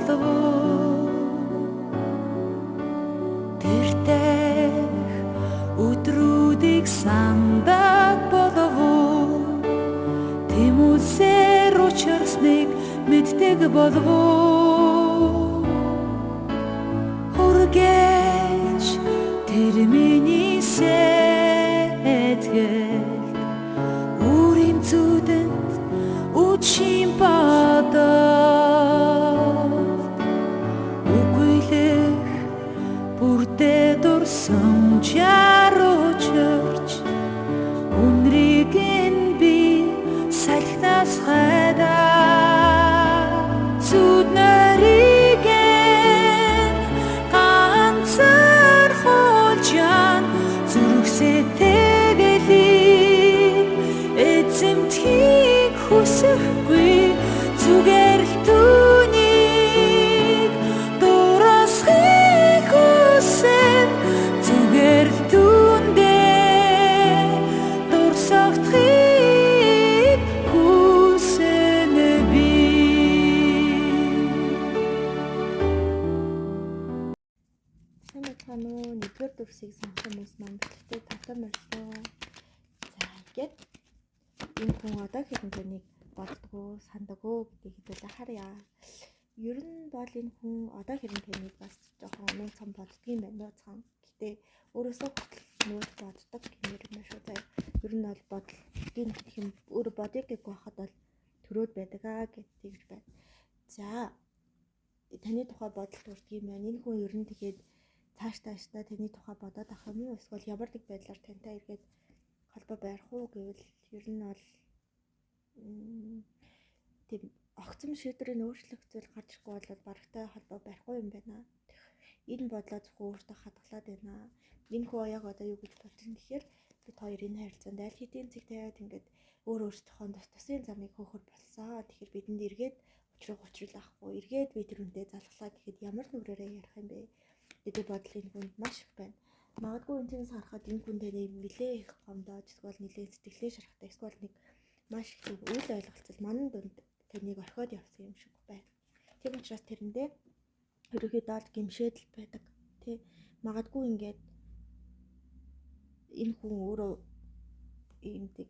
болов тэртээ өдрүүдийг сандаад болов тэмүүлсээр учирсныг мэддэг болов хүргэж тэр миний сэтгэл өөрийн зүдэнд үчим бодол үгүйлэх бүрдээ дурсан жаруучрч өнрийг нь би салхинаас хайдаа зүд нарыг ганцаар хулжаан зүрх сэтгэлийг эзэмтхийг хүсэхгүй зүгээр л түүнийг дуусгахыг хүсэн зүгээр л түүндээ дурсагдахыг хүсэн би Сайн байна уу? Нэгдүгээр дүрсийг сонсох хүмүүс маань бүгдээ тавтай морилоо. За ингээд энэ хүн одоо хэрэг тэнийг боддгоо, сандагөө гэдгийг хэдүүлээ харъя. Ер нь бол энэ хүн одоо хэрэг тэнийг бас жоохон нууцхан боддгийм байна нууцхан. Гэтэ өөрөөсөө нууц боддог гэмээр юм шүү заяа. Ер нь бол бодлын хэм өөрөө бодъё гэхгүй хахад бол төрөөд байдаг аа гэдгийг байна. За таны тухай бодол төрдөг юм байна. Энэ хүн ер нь тэгээд цаашдаа таны тухай бодоод авах юм уу? Эсвэл ямар нэг байдлаар тантай эргээд холбоо барих уу гэвэл ер нь бол тийм огцом шийдвэрийн өөрчлөх зүйл гарч ирэхгүй бол барагтай холбоо барихгүй юм байна. Энэ бодлоо зөвхөн өөртөө хадгалаад байна. Энэ хүн яг одоо юу гэж бодож байна гэхээр бид хоёрын харилцаанд аль хэдийн цэг тавиад ингээд өөртөөхөө тусын замыг хөөхөр болсон. Тэгэхээр бидэнд эргээд учрал авахгүй. Эргээд би тэрүнтэй залглаа гэхэд ямар нүрээрээ ярих юм бэ? Гэдэг бодол энэ хүнд маш их байна. Магадгүй энэс харахад энэ хүн таны нэлээ их гомдоод эсвэл нэлээ сэтгэлээ шарахтай эсвэл нэг маш их үйл ойлголцол манан дунд таныг орхиод явсан юм шиг байна. Тийм учраас тэрэндээ ерөөхдөө л гимшээдэл байдаг. Тэ магадгүй ингээд энэ хүн өөрөө ийм тийм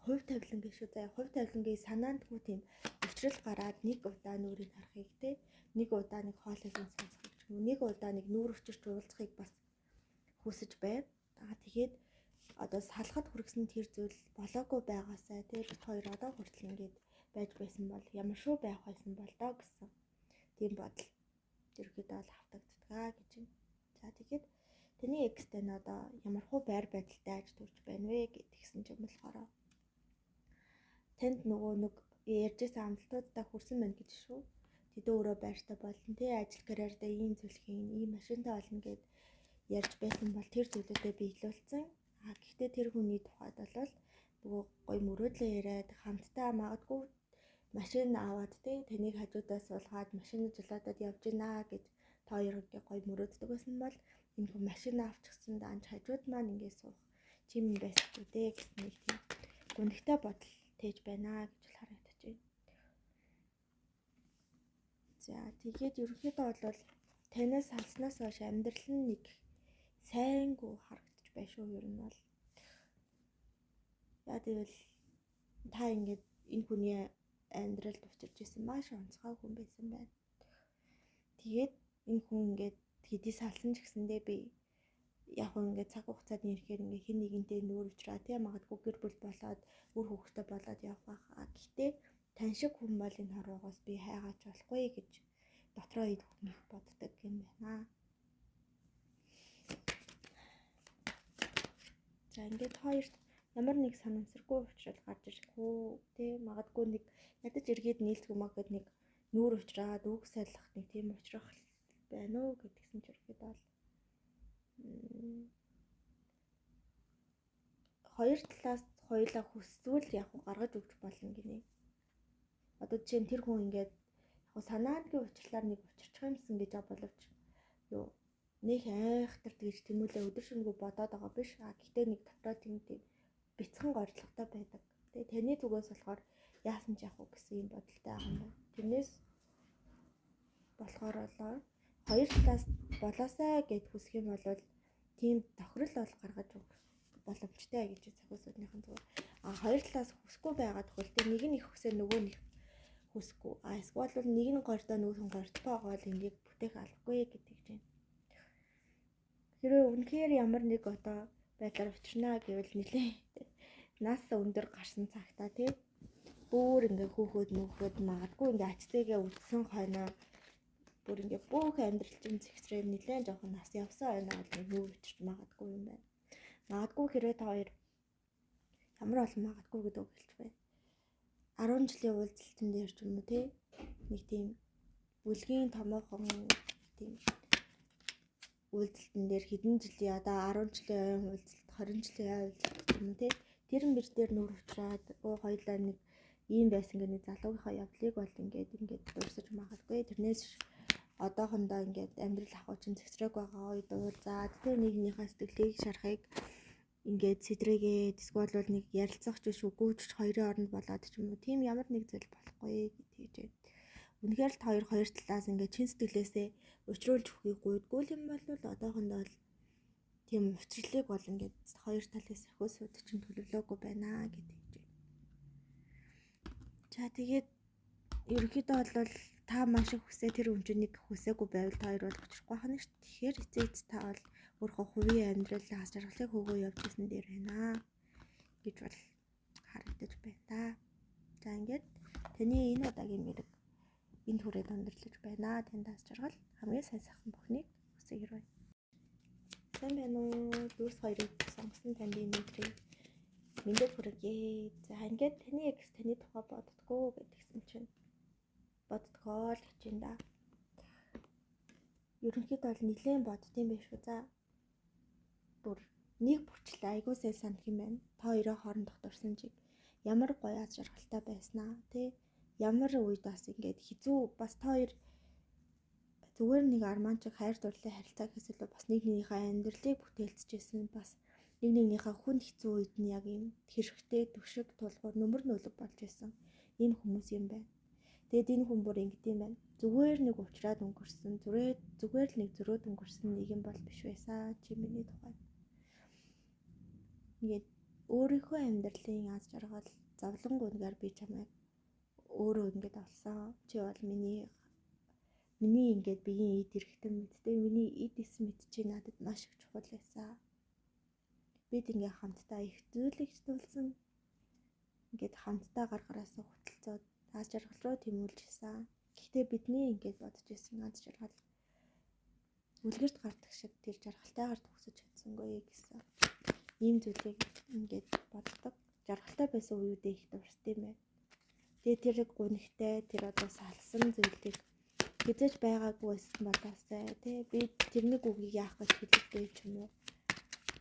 хувь тавилангийн шүү заяа. Хувь тавилангийн санаандгүй тийм өвчрөл гараад нэг удаа нүрийг харахыг тэ нэг удаа нэг хоолыг сонсохыг ч юм уу нэг удаа нэг нүүр өвчрч уулзахыг бас хүсэж байна. Тэгээд одоо салхад хүргэсэн тэр зүйл болоогүй байгаасаа тэгээд бид хоёр одоо хүртэл ингээд байж байсан бол ямар шүү байх байсан бол доо гэсэн тийм бодол ерөөдөө л автагддаг гэж юм. За тэгээд таны экстэй нь одоо ямар хуу байр байдалтай аж төрж байна вэ гэдгийгсэн ч юм болохоор танд нөгөө нэг ярьжсэн амлалтуудаа хүрсэн байна гэж шүү. Тэд өөрөө байртай болно тий ажил карьердээ ийм зүйл хийн, ийм машинтай болно гэд ярьж байсан бол тэр зүйлүүдэд биелүүлсэн. Гэхдээ тэр хүний тухайд бол нөгөө гой мөрөөдлөө яриад хамтдаа магадгүй машин аваад тий таныг хажуудаас суулгаад машин жолоодод явж гинэ гэж та хоёрыг гой мөрөөддөг байсан бол энэ хүн машин авчихсан даанч хажууд маань ингээд суух чим юм байсан үү дээ гэсэн нэг тийм гүнхтэй бодол тээж байна гэж харагдаж байна. За тэгээд ерөнхийдөө бол танаас салснаас хойш амьдрал нь нэг сайнгүй харагдаж байна шүү ер нь бол. Яа гэвэл та ингээд энэ хүний амьдралд учирч исэн маш онцгой хүн байсан байна. Тэгээд энэ хүн ингээд хэдий салсан ч гэсэндээ би яг ингээд цаг хугацаанд ирэхээр ингээд хэн нэгэнтэй нүүр өвчраа тий магадгүй гэр бүл болоод үр хөвгтэй болоод явах байхаа. Гэхдээ тань шиг хүн бол энэ хорвоогоос би хайгаач болохгүй гэж дотроо ид хүн боддог юм байна. За ингээд хоёрт ямар нэг санамсаргүй өвчрөл гарч ирэхгүй тий магадгүй нэг ядаж эргээд нийлдэг маа гэд нэг нүүр өвчраад үг сайлах нэг тийм өвчрөх байна уу гэдгсэн ч ирэхэд бол хоёр талаас хоёулаа хүсвэл яг гаргаж өгч болно гинэ. Одоо жишээ нь тэр хүн ингээд яг санаандгийн уучлаар нэг учирчих юмсан гэж боловч юу нэг айхтар тэгж тэмүүлээ өдөр шөнөгүй бодоод байгаа биш. Гэхдээ нэг дотроо тийм бяцхан горилготой байдаг. Тэгээ таны зүгээс болохоор яасан ч яах вэ гэсэн юм бодолтой байгаа юм байна. Тэрнээс болохоор болоо хоёр талаас болоосай гэд хүсэх юм бол тийм тохирол бол гаргаж өгөх боломжтой гэж зохиосуудынхан зүгээр. Хоёр талаас хүсэхгүй байгаа тохиолдолд нэг нь их хүсээ нөгөө нэг хүсэхгүй. Эсвэл нэг нь гордоо нөгөө нь гордохгүй байгаа бол энийг бүтээх албагүй гэдэг чинь. Хэрвээ үнэхээр ямар нэг одоо байдлаар учирнаа гэвэл нэлээ нас өндөр гарсан цагтаа тий бүр ингээ хүүхэд магадгүй ингээ ачтайгээ үдсэн хойноо бүр ингээ бүх амьдралчин зэгсрээ нэлээд жоохон нас явсан хойноо бол нэг нүүр учирч магадгүй юм байна. Магадгүй хэрвээ та хоёр ямар олон магадгүй гэдэг үг хэлж байна. 10 жилийн уулзалтын дээр ч юм уу тий нэг тийм бүлгийн томоохон тийм уулзалтын дээр хэдэн жилийн одоо 10 жилийн уулзалт 20 жилийн уулзалт юм уу тий тэр мөр дээр нүүр учраад хоёулаа нэг ийм байсан гэх нэг залуугийнхаа явдлыг бол ингээд дуусаж магадгүй. Тэрнээс одоохондоо ингээд амьдрал ахуйчин зэгсрэг байгаа үед уулзаад тэр нэгнийхээ сэтгэлийг шарахыг ингээд сэтрээгээд эсвэл нэг ярилцах ч биш үгүйч хоёрын оронд болоод ч юм уу тийм ямар нэг зүйл болохгүй гэж байна. Үнэхээр л хоёр талаас ингээд чин сэтгэлээсээ учруулж өгөхийг гуйдгүй юм бол одоохондоо л тийм учрлыг бол ингээд хоёр талаас зохиосууд чинь төлөвлөөгүй байна гэдэг юм. За тэгээд ерөнхийдөө бол та маш их хүсээ тэр хүн чинь нэг хүсээгүй байвал та хоёр бол учрахгүй хана ш. Тэгэхээр эцээц та бол өөрийнхөө хувийн амьдралын аз жаргалыг хөөгөө явж исэн дээр байна гэж бол харагдаж байна да. За ингээд таны энэ удаагийн мэрэг энд хүрээд өндөрлөж байна. Танд аз жаргал хамгийн сайн сайхан бүхнийг хүсье хэрвээ. Сайн байна уу? Дүүс хоёрыг сонгосон танд энэ өдрийн мэндийг хүргэе. За ингээд таны таны тухай боддгоо гэдгсэн чинь боддгоо л гэж юм да. Ерөнхийдөө бол нэлээд боддtiin байх шүү. За бүр нэг бүрчлээ айгуу сайн санах юм байна. Та хоёроо хоорондох дурсан чиг ямар гоё аз жаргалтай байснаа тий ямар үед бас ингээд хизүү бас та хоёр зүгээр нэг арманчиг хайр дурлалын харилцаа гэхээс илүү бас нэг нэгнийхээ амьдралыг бүтээлцэжсэн бас нэг нэгнийхээ хүнд хэцүү үед нь яг юм хэрэгтэй төвшиг тулгуур нөмөр нөлөг болж исэн энэ хүмүүс юм байна. Тэгэд энэ хүн бүр ингэдэм юм байна. Зүгээр нэг уучраад өнгөрсөн зүгээр л нэг зөрөөд өнгөрсөн нэг юм бол биш байсан чи миний тухай. Ингээд өөрийнхөө амьдралын аз жаргал зовлон гүнгээр би чамайг өөрөө ингээд олсон. Чи бол миний ингээд биеийн эд эрхтэн мэдтэй миний эд эс мэд чи надад маш их чухал байсан. Бид ингээд хамтдаа их зүйлийг төлсөн. Ингээд хамтдаа гаргараасаа хөтөлцөөд аз жаргал руу тэмүүлж исэн. Гэхдээ бидний ингээд бодож исэн аз жаргал үлгэрт гардаг шиг тэр жаргалтайгаар төгсөж чадсангүй гэсэн. Ийм зүйлийг ингээд боддог. Жаргалтай байсан үеүдээ их дурсд юм байна. Тэгээ тэр гунигтай тэр одоо салсан зүйлийг хизээж байгаагүй байсан болоосай тий би тэрний үгийг яах гэж хэлэхдээ ч юм уу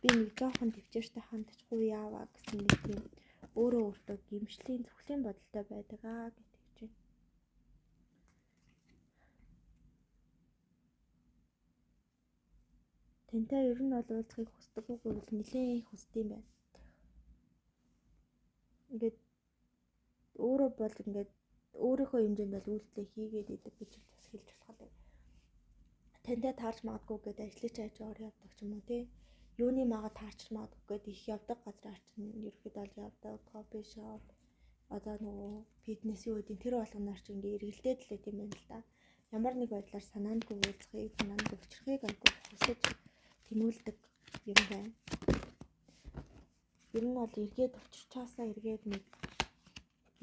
би нэг жоохон төвчээртэй хандчихгүй яаваа гэсэн нэг тийм өөрөө өөртөө гимшлийн зүхлийн бодолтой байдаг гэдэг чинь. Тэнтэй ер нь бол уулзахыг хүсдэг үгүй бол нэлээд их хүсдэг юм байна. Ингээд өөрөө бол ингээд өөрийнхөө хэмжээнд бол үйлдэл хийгээд идэг гэж бас хэлж болох юм. Тантай таарч магадгүй гэдэг ажлыг хайж ор явдаг ч юм уу тий. Юуны магаад таарч магадгүй гэдэг их явдаг газар чинь ерөөхдөө бол явдаг кофе шоп одоо нөгөө фитнесийн үеийн тэр болгоноор ч ингээ эргэлдээд л байт юм байна л да. Ямар нэг байдлаар санаандгүй уулзахыг санаандгүй учрахыг айгүй хүсэж тэмүүлдэг юм байна. Ер нь бол эргээд учирчаасаа эргээд нэг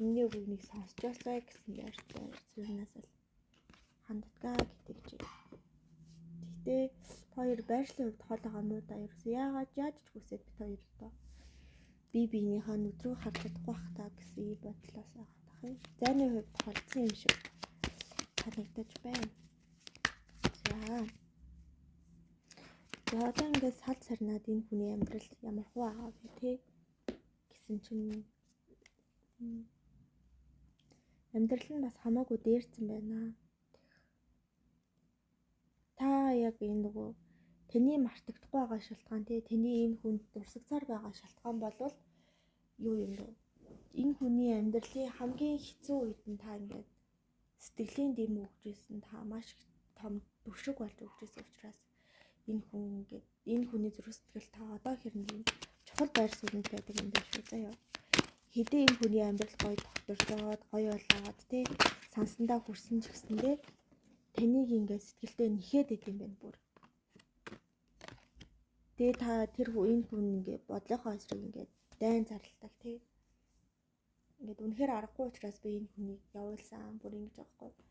миний үгийг нэг сонсчоосаа гэсэн байртай зүйлнээс л ханддгаа гэдэг чинь. Гэхдээ хоёр байршлын хувьд хоолойгоо муу да ерөөсөө яаж ч хүсээд бит хоёр доо биенийхээ нүдрүү харж чадахгүй бах та гэсэн ийм бодлоос байгаа тах юм. Зайны хувьд холдсон юм шиг санагдаж байна. За одоо ингээд сал сарнаад энэ хүний амьдрал ямар хуу байгаа вэ тий гэсэн чинь амьдрал нь бас хамаагүй дээрцэн байна. Та яг энэ нөгөө таны мартагдахгүй байгаа шалтгаан тий таны энэ хүнд дурсагцаар байгаа шалтгаан болвол юу юм бэ? Энэ хүний амьдралын хамгийн хэцүү үед нь та ингээд сэтгэлийн дэм өгч ирсэн та маш том төвшиг болж өгч байсан учраас энэ хүн ингээд энэ хүний зүрх сэтгэл та одоо хэрнээ чухал байр суурьнд байдаг юм байна шүү заяа. Хэдий энэ хүний амьдрал гоё тогтворж байгаад гоё болоод тий сансандаа хүрсэн ч гэсэндээ таныг ингээд сэтгэлдээ нэхэд идэм байх бүр. Тэгээ та тэр энэ хүн ингээд бодлохоо эсрэг ингээд дайн зарладаг тий. Ингээд үнэхээр аргагүй учраас би энэ хүнийг явуулсан бүр ингэж байгаа байхгүй.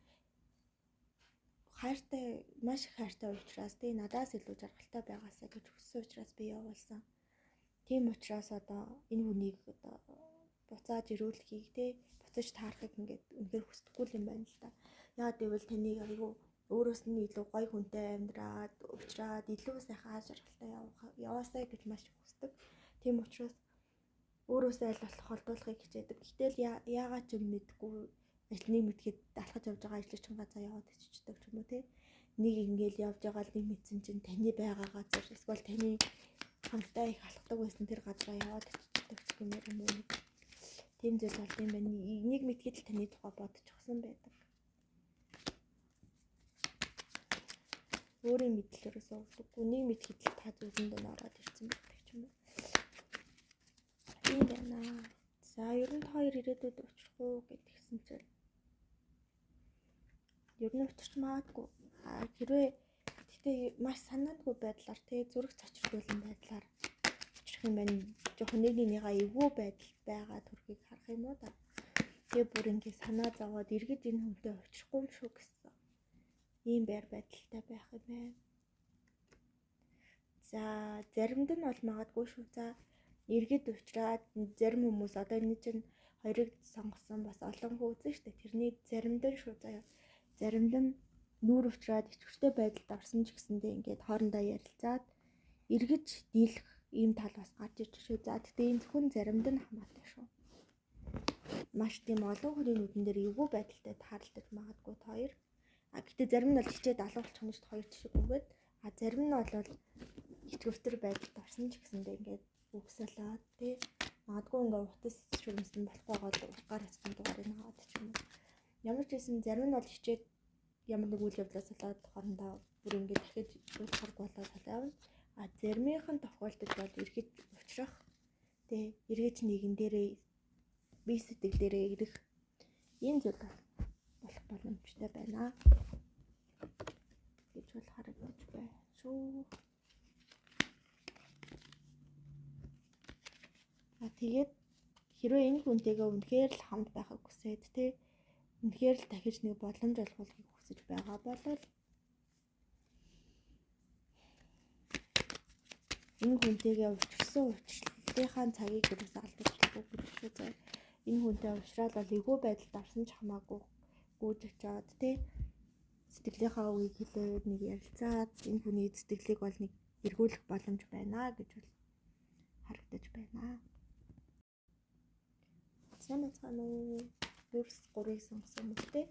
Хайртай маш их хайртай учраас тий надаас илүү жаргалтай байгаасаа гэж хүссэн учраас би явуулсан. Тийм учраас одоо энэ хүнийг одоо буцааж ирүүлэхийг тий буцаж таарахыг ингээд үнэхээр хүсдэггүй юм байна л да. Яагаад гэвэл таныг айгүй өөрөөс нь илүү гоё хүнтэй амьдраад уулзраад илүү сайхан жаргалтай яваасаа гэж маш их хүсдэг. Тийм учраас өөрөөсөө аль болох холдуулахыг хичээдэг. Гэтэл яагаад ч юм мэдгүй ажлыг мэдгээд алхаж явж байгаа ажлын газар яваад иччихдэг ч юм уу тий. Нэг ингээл явж байгаа л нэг мэдсэн чинь таны байгаа газар эсвэл таны хамтаа их алхдаг байсан тэр газараа яваад иччихдэг гэмээр юм уу. Тийм зүйл болд юм байна. Нэг мэдгээд л таны тухай бодчихсон байдаг. Өөрийн мэдлэлээрээ суулдаггүй. Нэг мэдхэд л та зүрхэнд нь ороод ирсэн байдаг ч юм уу. Тийм байна. За ер нь хоёр ирээдүйд учрах уу гэдгсэн чинь ер нь учирч магадгүй. Хэрвээ гэхдээ маш санаандгүй байдлаар тий зүрх цочрдуулсан байдлаар учрах юм байна. Жохон нэгнийгаа эвгүй байдал байгаа төрхийг харах юм уу да. Тэгээ бүр ингэ санаа зовоод эргэж энэ хүнтэй учрахгүй юм шүү гэсэн. Ийм байр байдалтай байх юм байна. За заримд нь бол магадгүй шүү. За эргэд учраад зарим хүмүүс одоо энэ чинь хоёрыг сонгосон бас олон хүн үзэн штэ. Тэрний заримд нь шүү заяа. Заримд нь нүүр учраад ичвэртэй байдалд орсон ч гэсэндээ ингээд хоорондоо ярилцаад эргэж дийлэх ийм тал бас гарч ирж шүү. За тэгтээ энэ зөвхөн заримд нь хамаатай шүү. Маш тийм олон хүний нүдэн дээр эвгүй байдалтай таарлаж магадгүй хоёр. Гэтээ зарим нь бол хичээд алуулчих нь шүү хоёр жишээ үгээд. Зарим нь бол ичвэртэй байдалд орсон ч гэсэндээ ингээд үгсэлээд тий магадгүй ингээ утас шүмсэн болохгүй гол угаар хэсгийн дугаарыг аваад ч юм уу. Ямар ч байсан зарим нь бол хичээд ямар нэг үйл явдлаас болоод хоорондоо бүр ингээ дахиж уулзах болоод явна. Заримийнх нь тохиолдож бол эргэж уулзрах тий эргэж нэгэн дээрээ бие сэтгэлээрээ ирэх ийм зүйл болох боломжтой байна гэж бол харагдаж байна шүү. Тэгээд хэрвээ энэ хүнтэйгээ үнэхээр л хамт байхыг хүсээд тий үнэхээр л дахиж нэг боломж олгохыг хүсэж байгаа бол энэ хүнтэйгээ уулзсан уулзлынхаа цагийг юус алдаж болохгүй гэж шүү зэ. Энэ хүнтэй уулзраад бол эвгүй байдалд орсон ч хамаагүй гүйж очиод тий сэтгэлийнхаа үгийг хэлээд нэг ярилцаад энэ хүний сэтгэлийг бол нэг эргүүлэх боломж байна гэж бол харагдаж байна. Сайн байна уу? Юрс 3-ыг сонгосон мөлтэй.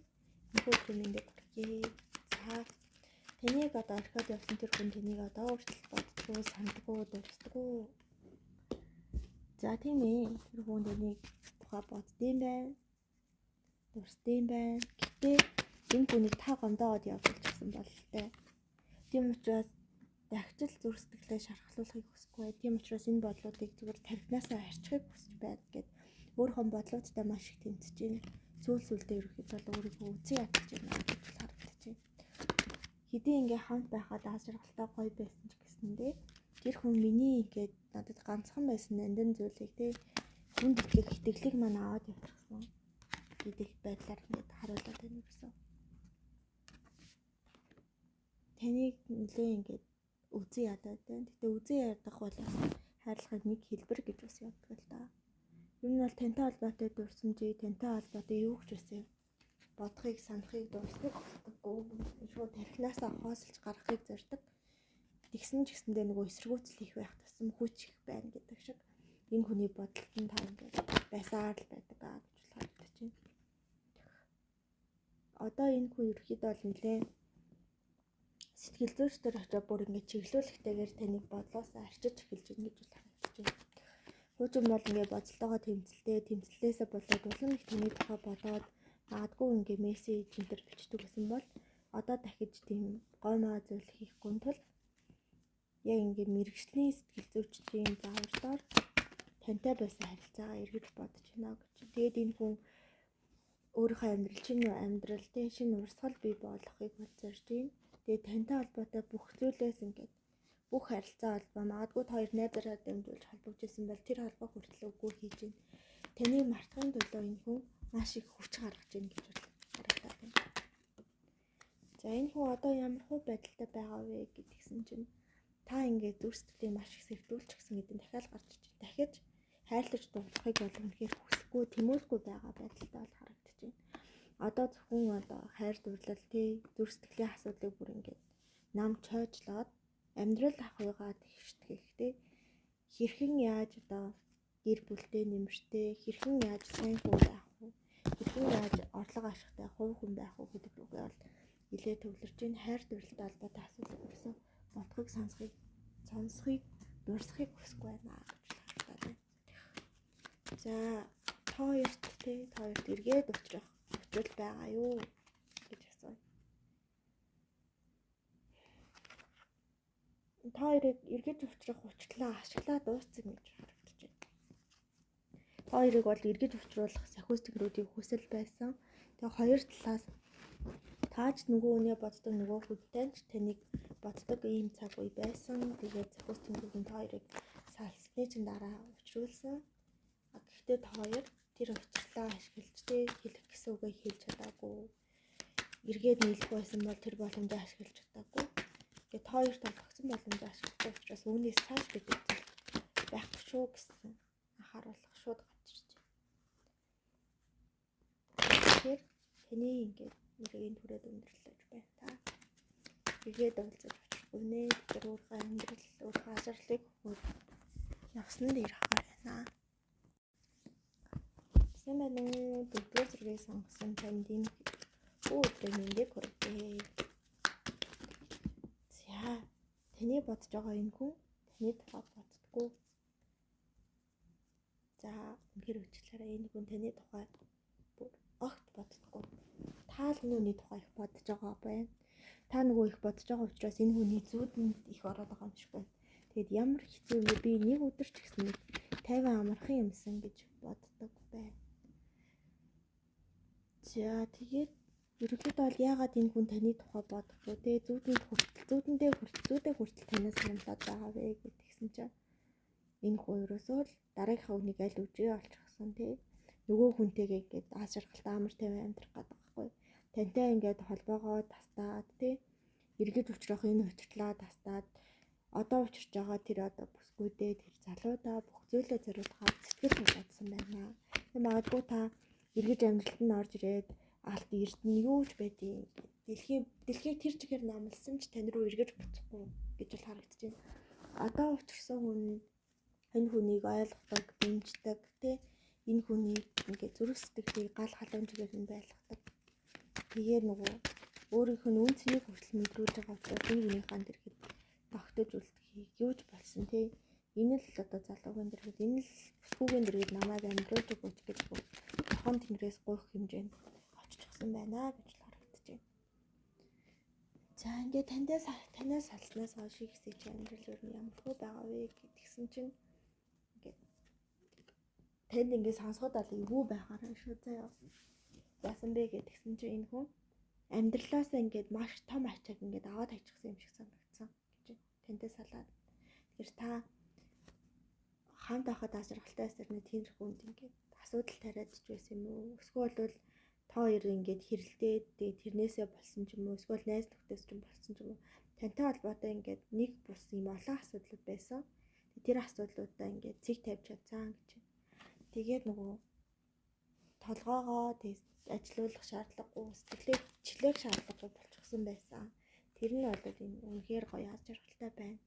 Нөхөд юмэндээ хүргэе. За таныг одоо орхиод явсан тэр хүн таныг одоо өөрчлөлт боддгоо, сандгоо, дурсдаггүй. За тийм ээ. Тэр хүн таныг тухай боддсон байна. Дурсдсан байна. Гэтэ энэ хүнийг та гомдоод явуулчихсан бололтой. Тийм учраас дахиж зүрх сэтгэлээ шархлуулахыг хүсэхгүй. Тийм учраас энэ бодлуудыг зүгээр тархинасаа арчихыг хүсэж байна гэд өөрийнхөө бодлуудтай маш их тэмцэж байна. Сүүлдээ ерөөхдөө өөрийгөө үзий ядаж байна гэж харагдаж байна. Хэдий ингээ хамт байхад аз жаргалтай гоё байсан ч гэсэндээ тэр хүн миний ингээд надад ганцхан байсан нандин зүйлийг тий хүнд итгэх итгэлийг маань аваад явчихсан гэдэг байдлаар ингээд харуулдаг юм гэсэн. Таныг нэлээ ингээд үзий ядаад байна. Гэтэ үзий ядах бол хайрлахыг нэг хэлбэр гэж бас яддаг л да. Юм нь бол тантай холбоотой дурсамжийг тантай холбоотой юу гэж байсан бодохыг санахыг дурсдаг болтоггүй шууд тархинасаа хоосолж гаргахыг зорддог. Тэгсэн ч гэсэндээ нөгөө эсэргүүцэл их байх тусам хүч их байна гэдэг шиг энэ хүний бодолд нь та ингээд байсаар л байдаг гэж харагдаж байна. Одоо энэ хүн ерөөхдөө бол нэлээ сэтгэл зүйч төр очиж бүр ингээд чиглүүлэхтэйгээр таныг бодлоосоо арчиж эхэлж байна гэж бол харагдаж байна. Хуучин бол ингээд боцолтойгоо тэмцэлээсээ болоод улам их таны тухай бодоод магадгүй ингээд мессеж энтер бичдэг гэсэн бол одоо дахиж тийм гомоо зүйл хийхгүй тул яг ингээд мэрэгжлийн сэтгэл зүйчдийн зааварлаар тантай байсан харилцаагаа эргэж бодож байна гэж. Тэгээд энэ хүн өөрийнхөө амьдрал шинэ урсгал бий болгохыг бодсорж байна. Тэгээд тантай холбоотой бүх зүйлээс ингээд бүх харилцаа холбоо магадгүй та хоёр найзаараа дамжуулж холбогдож исэн бол тэр холбоо хүртэл үгүй хийж байна. Таныг мартахын төлөө энэ хүн маш их хүч гаргаж байна гэж харагдаад байна. За энэ хүн одоо ямар хөө байдалтай байгаа вэ гэдгсэн чинь та ингээд зүрх сэтгэлийг маш их сэвдүүлчихсэн гэдэг нь дахиад гарч иж байна. Дахиж хайрлаж дуулахыг бол үнэхээр хүсэхгүй, тэмүүлгүй байгаа байдалтай бол харагдаж байна. Одоо зөвхөн хайр дурлал зүрх сэтгэлийн асуудлыг бүр ингээд нам чойжлоод амьдрал ахуйгаа тэгштгэхтэй хэрхэн яаж гэр бүлтэй нэмэртэй, хэрхэн яаж сайн хүн байх вэ? Хэрхэн яаж орлого ашигтай хувь хүн байх вэ гэдэг үгээ бол нэлээ төвлөрж байна. Хайр дурлалтай холбоотой асуудал гэсэн бодохыг сонсхийг дурсахыг хүсэхгүй байна гэж харагдаад байна. За та хоёрт эргээд учрах учрал байгаа юу гэж асууя. Та хоёрыг эргэж учрах учрлаа ашиглаад дууссан гэж харагдаж байна. Та хоёрыг бол эргэж учруулах сахиустгэрүүдийн хүсэл байсан. Тэгээ хоёр талаас тааж нөгөө үнэ боддог нөгөө хүнтэй ч таныг боддог ийм цаг үе байсан. Тэгээд сахиустгэрүүд нь та хоёрыг салсны чин дараа учруулсан. Гэхдээ та хоёр тэр учрлаа ашиглаж хэлэх гэсэн үгээ хэлж чадаагүй. Эргээд нийлэх байсан бол тэр боломжийг ашиглаж чадаагүй. Тэгээд та хоёрт олгогдсон боломжийг ашиглах учраас үүнээс цааш гэдэг зүйл байхгүй шүү гэсэн анхааруулах шууд гарч ирж байна. Тэгэхээр таны ингээд нэрийн түрээд өндөрлөж байна та. Эргээд уулзаж очихгүй нэ. Тэр өөрийнхөө амьдрал, өөрийнхөө ажирлыг явсан дээр харах байна. Сайн байна уу? Дөрөвдүгээр зэргийг сонгосон танд энэ өдрийн мэндийг хүргэе. За, таны бодож байгаа энэ хүн таны тухай боддгоо. За, үнэхээр уучлаарай, энэ хүн таны тухай бүр огт боддгоо. Та л нүуний тухай их бодож байгаа байна. Та нөгөө их бодож байгаа учраас энэ хүний зүүдэнд их ороод байгаа юм шиг байна. Тэгэд ямар хэцүү юм бэ? Би нэг өдөр ч гэсэн нэг 50 амархан юмсан гэж боддог байна. За тэгээд ерөнхийдөө бол яагаад энэ хүн таны тухай бодохгүй те зүүдэндээ хүртэл танаас санамлаад байгаа вэ гэдгсэн чинь энэ хүн ерөөсөө л дараагийнхаа үнийг аль үжээ олчихсан те нөгөө хүнтэйгээ ингээд аз жаргалтай амар тайван амьдрах гэдэг байхгүй. Тантай ингээд холбоогоо тастаад те эргэж учрах энэ учрлаа тастаад одоо учирч байгаа тэр бүсгүүдээ тэр залуудаа бүх зүйлээ зориулахаар сэтгэл хулгайдсан байна. Тэг магадгүй та эргэж амьдралд нь орж ирээд алт эрдэнэ юу ч байдیں۔ Дэлхийг тэр чигээр намлсан ч тань руу эргэж буцахгүй гэж бол харагдаж байна. Одоо учирсан хүн энэ хүнийг ойлгодог, дэмждэг те энэ хүнийг ингээд зүрх сэтгэлийг гал халамжгаар нь байлгадаг. Тэгээ нөгөө өөрийнх нь үн цэнийг хүртэл мэдрүүлж байгаа учраас энэ хүнийхэн дэргэд тогтож үлдэхийг юу ч болсон те энэ л одоо залуугийн дэргэд энэ л бүсгүйгийн дэргэд намайг амьдруулж өгөөч гэж тохон тэнгэрээс гуйх хэмжээнд оччихсан байна гэж харагдаж байна. За ингээд танаас салснаас хойш ихсэж амьдрал өөр нь ямар хөө байгаа вэ гэдгсэн чинь ингээд танд ингээд сонсоход ал эвгүй байгаараа шүү заяа. Яасан бэ гэдгсэн чинь энэ хүн амьдралаасаа ингээд маш том ачааг ингээд аваад хайчихсан юм шиг санагдсан гэж тантай салаад. Тэгэхээр та хамт байхад аз жаргалтай байсаар тиймэрхүү хүнд ингээд асуудал тариад ч байсан юм уу? Эсвэл бол та хоёр ингээд хэрэлдээд тэрнээсээ болсон ч юм уу? Эсвэл найз нөхдөс ч болсон ч юм уу? Тантай холбоотой ингээд нэг бус юм олон асуудлууд байсан. Тэр асуудлуудаа ингээд цэг тавьж чадсан гэж. Тэгээд нөгөө толгоогоо ажилуулах шаардлагагүй, сэтгэлээ чилээх шаардлагагүй болчихсон байсан. Тэр нь бол энэ үнэхээр гоё аз жаргалтай байна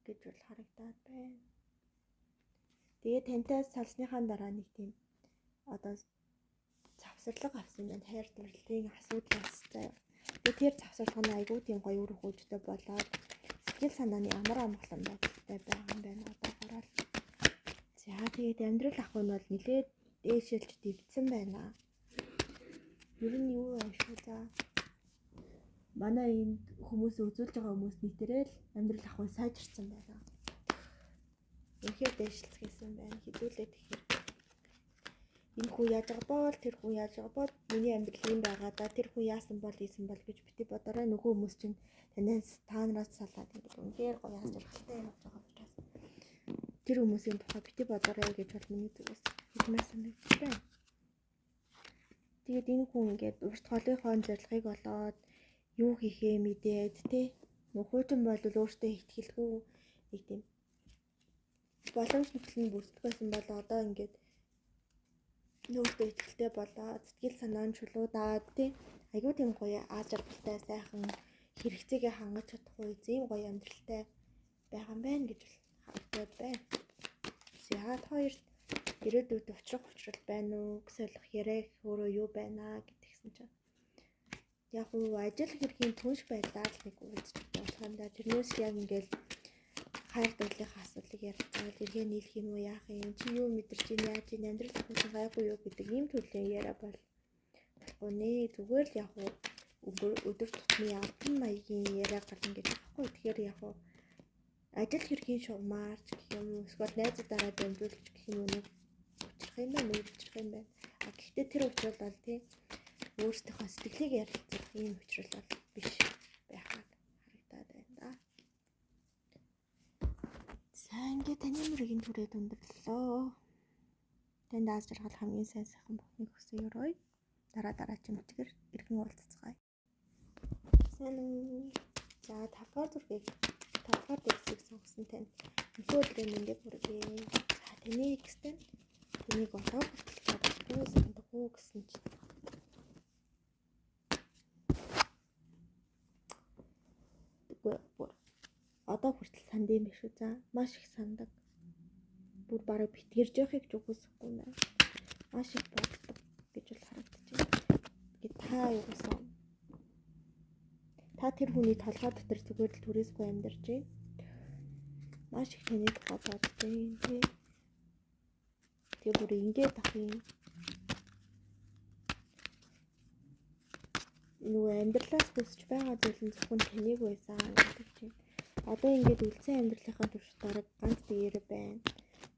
гэж бол харагдаад байна. Тэгээд тантай салсныхаа дараа нэг тийм одоо завсарлага авсан байна. Хайр дурлалын асуудлаас заяа. Тэгээд тэр завсарлага нь айгүй тийм гоё үр хөвгтэй болоод сэтгэл санааны амар амгалан байдалтай байгаа юм байна одоогоор. За тэгээд амьдрал ах нь бол нэлээд дээшэлж дэвдсэн байна. Ер нь юу вэ шүү за. манай энд хүмүүс үзүүлж байгаа хүмүүс нийтээрээ л амьдрал ахуй сайжирсан байна. Үнэхээр дэвшлцгээсэн байна. Хизүүлээд тэгэхээр энэ хүн яаж байгаа бол тэр хүн яаж байгаа бол миний амьдрал юм байгаа да. Тэр хүн яасан бол ийсэн бол гэж бити бодорой. Нөгөө хүмүүс чинь танаас та нараас салаад ингээд үнэхээр гоё яаж жаргалтай явж байгаа учраас тэр хүмүүсийн тухай бити бодорой гэж бол миний зүгээс хэлмээр санагдаж байна. Тэгээд энэ хүн ингээд урт холынхон зорилгыг болоод юу хийхээ мэдээд тий нөхөжин бол өөртөө ихтгэлгүй нэг тийм боломж нөхцөл нь бүрддэг байсан бол одоо ингээд өөртөө ихтгэлтэй болоод сэтгэл санаа нь чулуудаад тий айгүй тийм гоё аз жаргалтай сайхан хэрэгцээгээ хангаж чадах үе зэм гоё амьдралтай байгаа юм байна гэж харагдаад байна. За хоёрт ирээдүйд учрал байна уу гэж солих яриа өөрөө юу байна гэдгийгсэн чинь яг уу ажил хэргийн түнш байдлаар л нэг үүдэж болох юм да. Тэрнээс яг ингээд хайр дурлалын асуудлыг ярьцгаал эргээ нийлэх юм уу яах юм чи юу мэдэрч ийн яаж ийн амьдрал ахуйсан гайгүй юу гэдэг ийм төрлийн яриа болохгүй нэ. Зүгээр л яг уу өдөр тутмын амтан маягийн яриа гарна гэж байхгүй. Тэгэхээр яг уу ажил хэргийн шугамаарч гэх юм уу эсвэл найзуудаараа дамжуулж гэх юм уу нэг учрах юм байна учрах юм байна. Гэхдээ тэр учрал бол тий өөрсдийнхөө сэтгэлийг ярилцах ийм учрал бол биш байхад харагдаад байна да. За ингээд таны мөрөгийн түрээд өндөрлөө. Танд аз жаргал хамгийн сайн сайхан бүхнийг хүсье өрөөе. Дараа чимчгэр иргэн уулзцгаая. Сайн уу. За 5 дугаар зүрхийг 5 дугаар дэвсийг сонгосон танд өнөө өдрийн мэндийг хүргэе. За таны экстен тэнийг одоо хүртэл чадахгүй сандаггүй гэсэн чинь одоо хүртэл санд юм биш үү? За маш их сандаг. Бүр бараг битгэрж явахыг ч үгүйсэхгүй юм байна. Маш их боддог гэж бол харагдаж байна. Гэт та юусан? Та тэр хүний толгой дотор зүгээр л түрээсгүй амьдарч байна. Маш их таны тухай бодож байна тий. Тэгээ бүр ингээд ах юм. Нөгөө амьдралаас хүсэж байгаа зүйл нь зөвхөн таныг байсан гэдэг чинь. Одоо ингээд үлдсэн амьдралынхаа туршид бараг ганц биеэр байна.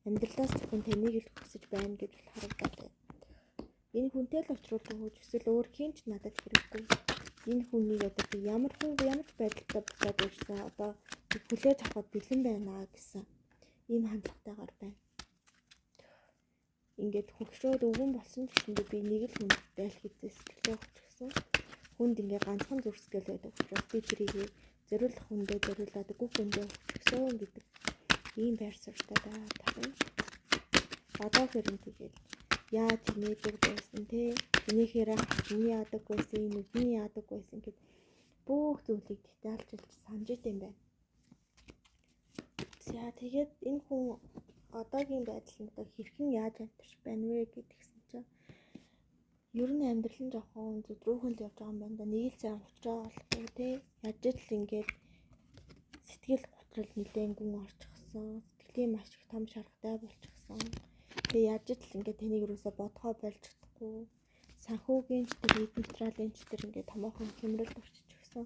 Амьдралаас зөвхөн таныг л хүсэж байна гэж харагдаад байна. Энэ хүнтэй л уулзрах гэж эсвэл өөр хинч надад хэрэггүй. Энэ хүнийг одоо би ямар байдалтай буцаад ирсэн одоо хүлээж авахд бэлэн байна гэсэн ийм хандлагатайгаар байна. Ингээд хөгшрөөд өвгөн болсон ч гэсэндээ би нэг л хүнд дайл хийсэн сэтгэлээ өгчихсөн. Хүнд ингээ ганцхан зүрсгэл байдаг учраас би тэрийг зориулах хүндээ зориулаад үгүй хүндээ өгчихсөн гэдэг ийм байр суурьтай байна. Одоо хэрэг тэгээд яаж нээдэг байсан те энийхээрээ хатны яадаг байсан нүдний яадаг байсан гэд бүх зүйлийг детальчилж санаж идэм байна. За тэгээд энэ хүн одоогийн байдлаар одоо хэрхэн яаж амьдарч байна вэ гэдгсэн чинь ер нь амьдрал нь жоохон зүдрүүхэн л явж байгаа юм байна да. Нэг л сайн уучраа болохгүй те яаж л ингээд сэтгэл готрол нэлээд гүн орчихсон. Сэтгэлийн маш их том шаргатай болчихсон. Тэгээ яаж л ингээд таныг юусоо бодгоо болж чадахгүй. Санхүүгийн ч тэр нейтралын ч тэр ингээд томоохон хэмрэлд орчихсон.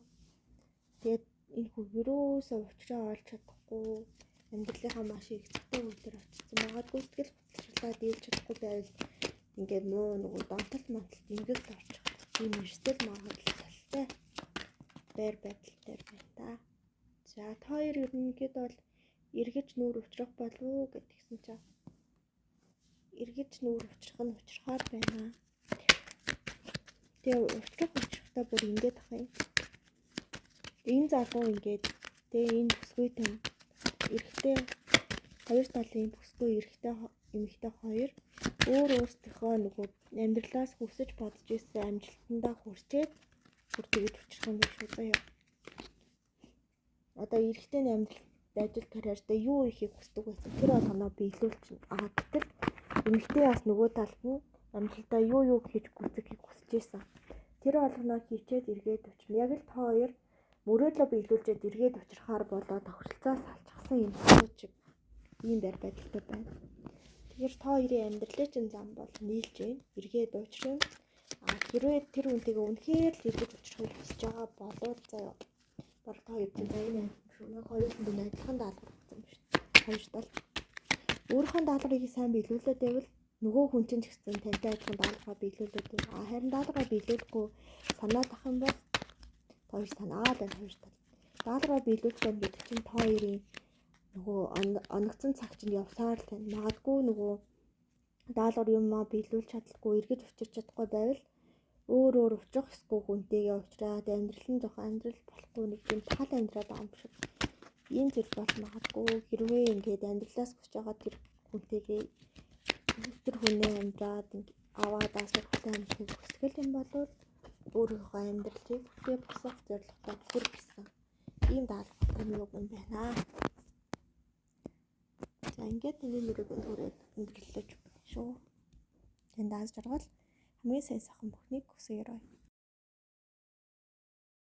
Тэгээд энэ хүн юусоо уучраа олж чадахгүй. Амьдралынхаа маш их зүйтэй үе төр очсон. Магадгүй сэтгэл готролоо дийлж чадахгүй байвал ингээд муу нөгөө донтолт ингээд л орчих. Тийм эрсдэл магадлалтай байр байдалтай байна та. За та хоёр ерөнхийд бол эргэж нүүр учрах болов уу гэдгийгсэн чинь эргэж нүүр учрах нь учрахаар байна. Тэгээ учрахтаа бүр ингээд ах юм. Энэ залуу ингээд тэгээ энэ бүсгүй тань эрэгтэй хоёр талын бүсгүй эрэгтэй эмэгтэй хоёр өөрсдийнхөө нөгөө амьдралаас хүсэж бодож ирсэн амжилтандаа хүрчээд бүр тэгж учрах юм биш үү заяа. Одоо эрэгтэй амьдралд ажил карьертай юу ихийг хүсдэг байсан тэр болгоноо биелүүлчихнэ. Гэтэл эмэгтэй бас нөгөө талд нь амжилтаа юу хийж гүйцэхийг хүсэж байсан. Тэр болгоноо хийчээд эргээд өчнө. Яг л та хоёр мөрөөдлөө биелүүлчихэд эргээд учрахаар болоод тохиролцоос салчихсан юм шиг ийм байр байдалтай байна. Тэгэхээр та хоёрын амьдралын чинь зам бол нийлж байна. Эргээд учрна. Хэрвээ тэр хүнтэйгээ үнэхээр л идэж уулзахыг хүсэж байгаа болвол заяа. Бараг та хоёр чинь заяа юм шүү. Яг хоёулын дүн адилхан даалгавар болсон юм шүү. Хоёртол өөрийнхөө даалгаврыг сайн биелүүлээд байвал нөгөө хүн чинь ч гэсэн тантай адилхан даалгавраа биелүүлээд байв. Харин даалгавраа биелүүлэхгүй санаад ах юм бол хоёр санаа л хоёртол. Даалгавраа биелүүлсэн гэдэг чинь та хоёрын нөгөө оногцсон цаг чинь явсаар л тань. Магадгүй нөгөө даалгавар юмаа биелүүлж чадлаггүй, эргэж учирч чадахгүй байвал өөр учрах ёсгүй хүнтэйгээ уулзраад амьдрал нь жоохон амьдрал болохгүй нэг юм тал амьдраад байгаа юм шиг. Ийм зүйл бол магадгүй хэрвээ ингээд амьдралаас хүсэж байгаа тэр хүнтэйгээ тэр хүнээ амьдраад аваад асуулттай амьдрахыг хүсгэл юм бол өөрийнхөө амьдралыг бүхий босох зорилготой хүрэх гэсэн ийм даалгавар юм байна. За ингээд нэг мөрөг түрээд өндөрлөж шүү. Тэн дааж жаргал хамгийн сайн сайхан бүхнийг хүсье.